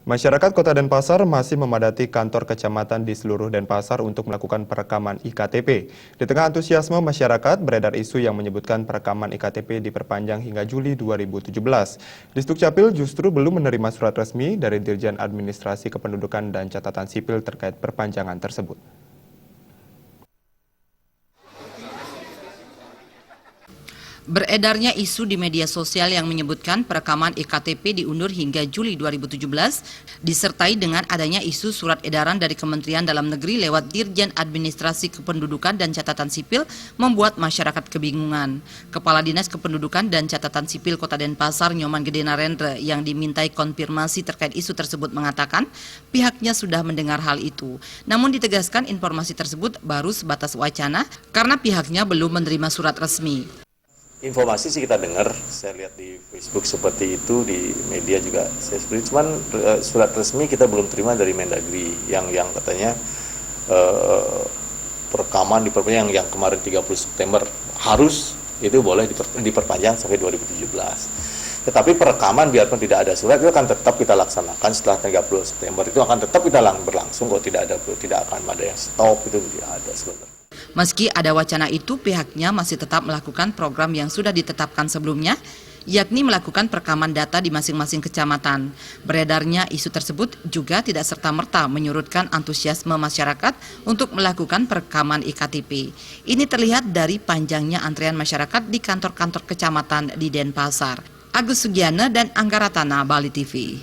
Masyarakat Kota Denpasar masih memadati kantor kecamatan di seluruh Denpasar untuk melakukan perekaman IKTP. Di tengah antusiasme masyarakat, beredar isu yang menyebutkan perekaman IKTP diperpanjang hingga Juli 2017. Disdukcapil justru belum menerima surat resmi dari Dirjen Administrasi Kependudukan dan Catatan Sipil terkait perpanjangan tersebut. Beredarnya isu di media sosial yang menyebutkan perekaman IKTP diundur hingga Juli 2017, disertai dengan adanya isu surat edaran dari Kementerian Dalam Negeri lewat Dirjen Administrasi Kependudukan dan Catatan Sipil membuat masyarakat kebingungan. Kepala Dinas Kependudukan dan Catatan Sipil Kota Denpasar, Nyoman Gede Narendra, yang dimintai konfirmasi terkait isu tersebut mengatakan pihaknya sudah mendengar hal itu. Namun ditegaskan informasi tersebut baru sebatas wacana karena pihaknya belum menerima surat resmi. Informasi sih kita dengar, saya lihat di Facebook seperti itu, di media juga saya seperti, cuman surat resmi kita belum terima dari Mendagri yang katanya perekaman diperpanjang yang kemarin 30 September harus itu boleh diperpanjang sampai 2017. Tetapi perekaman biarpun tidak ada surat itu akan tetap kita laksanakan setelah 30 September itu akan tetap kita berlangsung kok, tidak akan ada yang stop, itu tidak ada sebenarnya. Meski ada wacana itu, pihaknya masih tetap melakukan program yang sudah ditetapkan sebelumnya, yakni melakukan perekaman data di masing-masing kecamatan. Beredarnya isu tersebut juga tidak serta-merta menyurutkan antusiasme masyarakat untuk melakukan perekaman IKTP. Ini terlihat dari panjangnya antrean masyarakat di kantor-kantor kecamatan di Denpasar. Agus Sugiana dan Angga Ratana, Bali TV.